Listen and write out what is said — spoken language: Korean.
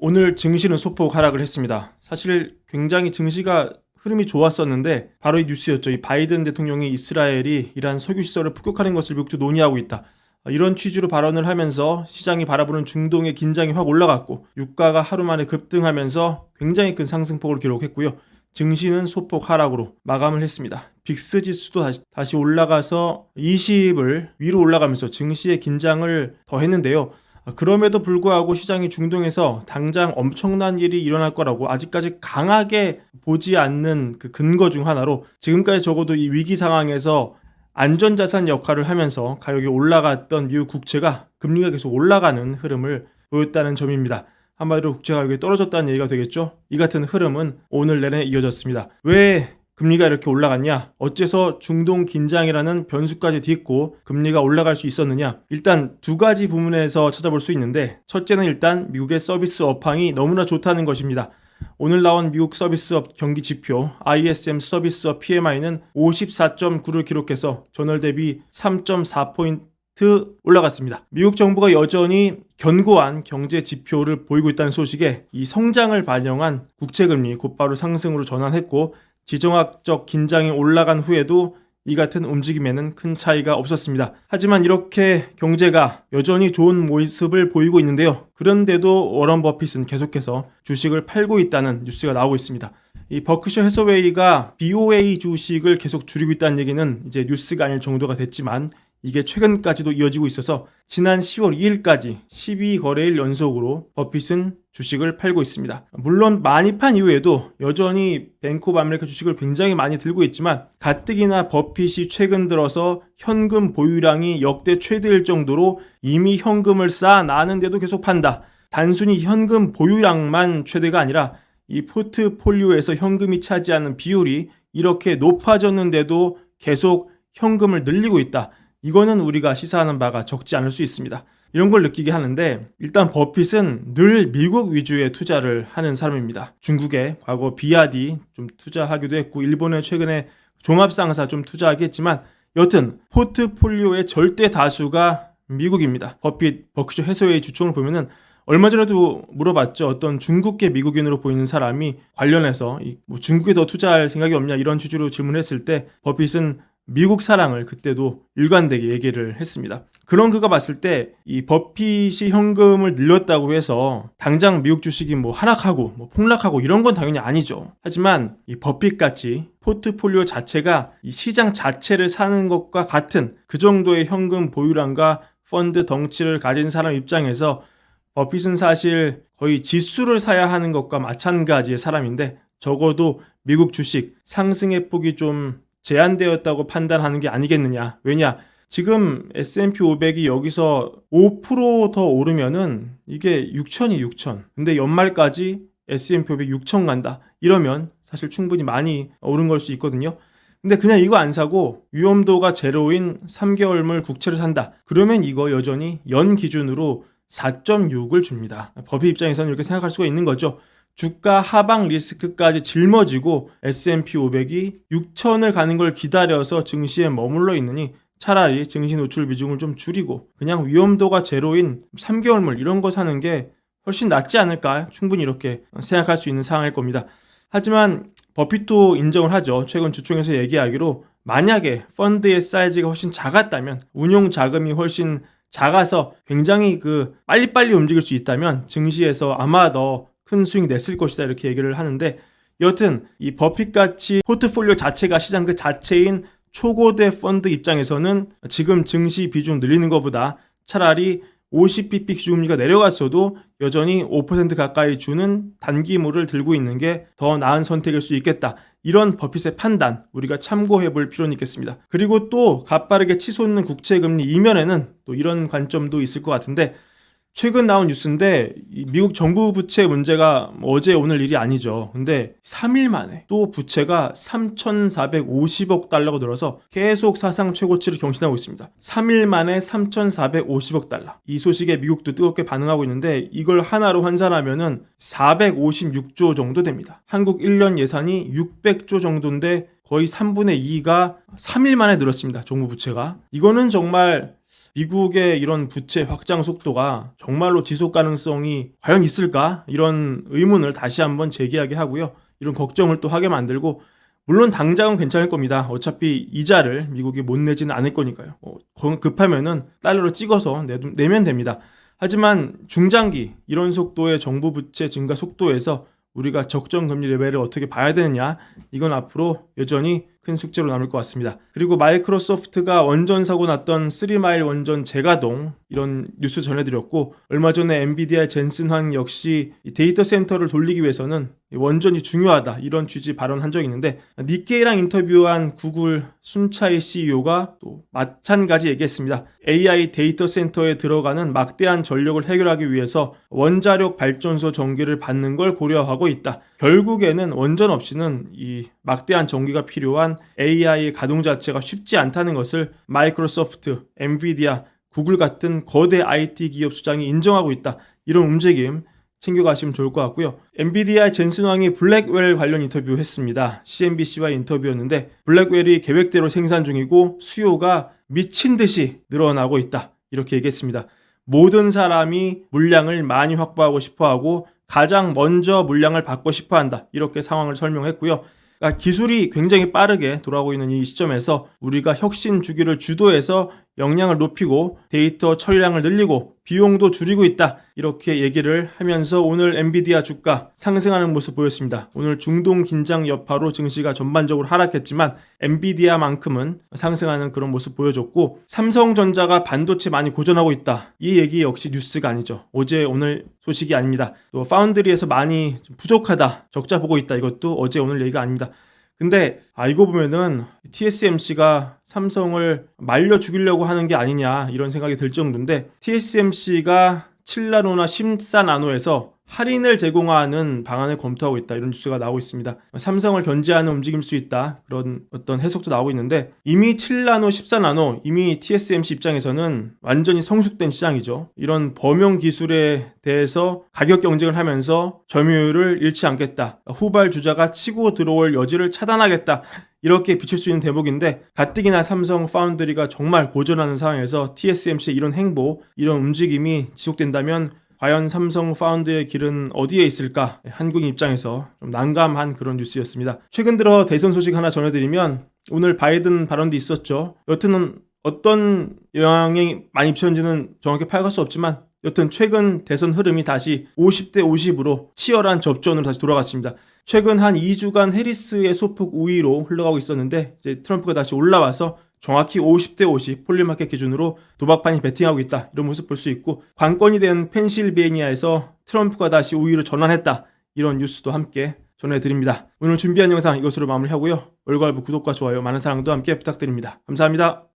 오늘 증시는 소폭 하락을 했습니다. 사실 굉장히 증시가 흐름이 좋았었는데 바로 이 뉴스였죠. 이 바이든 대통령이 이스라엘이 이란 석유시설을 폭격하는 것을 미국도 논의하고 있다. 이런 취지로 발언을 하면서 시장이 바라보는 중동의 긴장이 확 올라갔고 유가가 하루 만에 급등하면서 굉장히 큰 상승폭을 기록했고요. 증시는 소폭 하락으로 마감을 했습니다. 빅스 지수도 다시 올라가서 20을 위로 올라가면서 증시의 긴장을 더했는데요. 그럼에도 불구하고 시장이 중동에서 당장 엄청난 일이 일어날 거라고 아직까지 강하게 보지 않는 그 근거 중 하나로 지금까지 적어도 이 위기 상황에서 안전자산 역할을 하면서 가격이 올라갔던 미국 국채가 금리가 계속 올라가는 흐름을 보였다는 점입니다. 한마디로 국채 가격이 떨어졌다는 얘기가 되겠죠. 이 같은 흐름은 오늘 내내 이어졌습니다. 왜 금리가 이렇게 올라갔냐? 어째서 중동 긴장이라는 변수까지 딛고 금리가 올라갈 수 있었느냐? 일단 두 가지 부분에서 찾아볼 수 있는데 첫째는 일단 미국의 서비스 업황이 너무나 좋다는 것입니다. 오늘 나온 미국 서비스업 경기 지표 ISM 서비스업 PMI는 54.9를 기록해서 전월 대비 3.4포인트 올라갔습니다. 미국 정부가 여전히 견고한 경제 지표를 보이고 있다는 소식에 이 성장을 반영한 국채금리 곧바로 상승으로 전환했고 지정학적 긴장이 올라간 후에도 이 같은 움직임에는 큰 차이가 없었습니다. 하지만 이렇게 경제가 여전히 좋은 모습을 보이고 있는데요. 그런데도 워런 버핏은 계속해서 주식을 팔고 있다는 뉴스가 나오고 있습니다. 이 버크셔 해서웨이가 BOA 주식을 계속 줄이고 있다는 얘기는 이제 뉴스가 아닐 정도가 됐지만 이게 최근까지도 이어지고 있어서 지난 10월 2일까지 12거래일 연속으로 버핏은 주식을 팔고 있습니다. 물론 많이 판 이후에도 여전히 뱅크 오브 아메리카 주식을 굉장히 많이 들고 있지만 가뜩이나 버핏이 최근 들어서 현금 보유량이 역대 최대일 정도로 이미 현금을 쌓아놨는데도 계속 판다. 단순히 현금 보유량만 최대가 아니라 이 포트폴리오에서 현금이 차지하는 비율이 이렇게 높아졌는데도 계속 현금을 늘리고 있다. 이거는 우리가 시사하는 바가 적지 않을 수 있습니다. 이런 걸 느끼게 하는데 일단 버핏은 늘 미국 위주의 투자를 하는 사람입니다. 중국에 과거 비아디 좀 투자하기도 했고 일본에 최근에 종합상사 좀 투자하겠지만 여튼 포트폴리오의 절대 다수가 미국입니다. 버핏 버크셔 해서웨이 주총을 보면은 얼마 전에도 물어봤죠. 어떤 중국계 미국인으로 보이는 사람이 관련해서 중국에 더 투자할 생각이 없냐 이런 취지로 질문했을 때 버핏은 미국 사랑을 그때도 일관되게 얘기를 했습니다. 그런 그가 봤을 때 이 버핏이 현금을 늘렸다고 해서 당장 미국 주식이 하락하고 폭락하고 이런 건 당연히 아니죠. 하지만 이 버핏같이 포트폴리오 자체가 이 시장 자체를 사는 것과 같은 그 정도의 현금 보유량과 펀드 덩치를 가진 사람 입장에서 버핏은 사실 거의 지수를 사야 하는 것과 마찬가지의 사람인데 적어도 미국 주식 상승의 폭이 좀 제한되었다고 판단하는 게 아니겠느냐. 왜냐? 지금 S&P 500이 여기서 5% 더 오르면은 이게 6천이 6천. 근데 연말까지 S&P 500 6천 간다. 이러면 사실 충분히 많이 오른 걸 수 있거든요. 근데 그냥 이거 안 사고 위험도가 제로인 3개월물 국채를 산다. 그러면 이거 여전히 연 기준으로 4.6을 줍니다. 버핏 입장에서는 이렇게 생각할 수가 있는 거죠. 주가 하방 리스크까지 짊어지고 S&P 500이 6천을 가는 걸 기다려서 증시에 머물러 있느니 차라리 증시 노출 비중을 좀 줄이고 그냥 위험도가 제로인 3개월물 이런 거 사는 게 훨씬 낫지 않을까 충분히 이렇게 생각할 수 있는 상황일 겁니다. 하지만 버핏도 인정을 하죠. 최근 주총에서 얘기하기로 만약에 펀드의 사이즈가 훨씬 작았다면 운용 자금이 훨씬 작아서 굉장히 빨리빨리 움직일 수 있다면 증시에서 아마 더 큰 수익이 냈을 것이다 이렇게 얘기를 하는데 여튼 이 버핏같이 포트폴리오 자체가 시장 그 자체인 초고대 펀드 입장에서는 지금 증시 비중 늘리는 것보다 차라리 50bp 기준금리가 내려갔어도 여전히 5% 가까이 주는 단기물을 들고 있는 게 더 나은 선택일 수 있겠다. 이런 버핏의 판단 우리가 참고해 볼 필요는 있겠습니다. 그리고 또 가빠르게 치솟는 국채금리 이면에는 또 이런 관점도 있을 것 같은데 최근 나온 뉴스인데 미국 정부 부채 문제가 어제 오늘 일이 아니죠. 근데 3일 만에 또 부채가 3,450억 달러가 늘어서 계속 사상 최고치를 경신하고 있습니다. 3일 만에 3,450억 달러. 이 소식에 미국도 뜨겁게 반응하고 있는데 이걸 하나로 환산하면은 456조 정도 됩니다. 한국 1년 예산이 600조 정도인데 거의 3분의 2가 3일 만에 늘었습니다. 정부 부채가. 이거는 정말 미국의 이런 부채 확장 속도가 정말로 지속 가능성이 과연 있을까? 이런 의문을 다시 한번 제기하게 하고요. 이런 걱정을 또 하게 만들고, 물론 당장은 괜찮을 겁니다. 어차피 이자를 미국이 못 내지는 않을 거니까요. 급하면은 달러로 찍어서 내면 됩니다. 하지만 중장기 이런 속도의 정부 부채 증가 속도에서 우리가 적정 금리 레벨을 어떻게 봐야 되느냐, 이건 앞으로 여전히 큰 숙제로 남을 것 같습니다. 그리고 마이크로소프트가 원전 사고 났던 3마일 원전 재가동, 이런 뉴스 전해드렸고, 얼마 전에 엔비디아 젠슨 황 역시 데이터 센터를 돌리기 위해서는 원전이 중요하다, 이런 취지 발언한 적이 있는데, 니케이랑 인터뷰한 구글 순차이 CEO가 또 마찬가지 얘기했습니다. AI 데이터 센터에 들어가는 막대한 전력을 해결하기 위해서 원자력 발전소 전기를 받는 걸 고려하고 있다. 결국에는 원전 없이는 이 막대한 전기가 필요한 AI의 가동 자체가 쉽지 않다는 것을 마이크로소프트, 엔비디아, 구글 같은 거대 IT 기업 수장이 인정하고 있다. 이런 움직임 챙겨가시면 좋을 것 같고요. 엔비디아 젠슨 황이 블랙웰 관련 인터뷰했습니다. CNBC와 인터뷰였는데, 블랙웰이 계획대로 생산 중이고 수요가 미친 듯이 늘어나고 있다, 이렇게 얘기했습니다. 모든 사람이 물량을 많이 확보하고 싶어하고 가장 먼저 물량을 받고 싶어한다, 이렇게 상황을 설명했고요. 그러니까 기술이 굉장히 빠르게 돌아오고 있는 이 시점에서 우리가 혁신 주기를 주도해서 역량을 높이고 데이터 처리량을 늘리고 비용도 줄이고 있다, 이렇게 얘기를 하면서 오늘 엔비디아 주가 상승하는 모습 보였습니다. 오늘 중동 긴장 여파로 증시가 전반적으로 하락했지만 엔비디아만큼은 상승하는 그런 모습 보여줬고, 삼성전자가 반도체 많이 고전하고 있다, 이 얘기 역시 뉴스가 아니죠. 어제 오늘 소식이 아닙니다. 또 파운드리에서 많이 좀 부족하다, 적자 보고 있다, 이것도 어제 오늘 얘기가 아닙니다. 근데 이거 보면은 TSMC가 삼성을 말려 죽이려고 하는 게 아니냐, 이런 생각이 들 정도인데, TSMC가 7나노나 14나노에서 할인을 제공하는 방안을 검토하고 있다, 이런 뉴스가 나오고 있습니다. 삼성을 견제하는 움직일 수 있다, 그런 어떤 해석도 나오고 있는데, 이미 7나노, 14나노 이미 TSMC 입장에서는 완전히 성숙된 시장이죠. 이런 범용 기술에 대해서 가격 경쟁을 하면서 점유율을 잃지 않겠다, 후발 주자가 치고 들어올 여지를 차단하겠다, 이렇게 비칠 수 있는 대목인데, 가뜩이나 삼성 파운드리가 정말 고전하는 상황에서 TSMC의 이런 행보, 이런 움직임이 지속된다면 과연 삼성 파운드의 길은 어디에 있을까? 한국인 입장에서 좀 난감한 그런 뉴스였습니다. 최근 들어 대선 소식 하나 전해드리면, 오늘 바이든 발언도 있었죠. 여튼은 어떤 영향이 많이 미쳤는지는 정확히 파악할 수 없지만, 여튼 최근 대선 흐름이 다시 50대 50으로 치열한 접전으로 다시 돌아갔습니다. 최근 한 2주간 해리스의 소폭 우위로 흘러가고 있었는데, 이제 트럼프가 다시 올라와서 정확히 50대 50 폴리마켓 기준으로 도박판이 베팅하고 있다, 이런 모습 볼 수 있고, 관건이 된 펜실베이니아에서 트럼프가 다시 우위로 전환했다, 이런 뉴스도 함께 전해드립니다. 오늘 준비한 영상 이것으로 마무리하고요. 월가알부 구독과 좋아요, 많은 사랑도 함께 부탁드립니다. 감사합니다.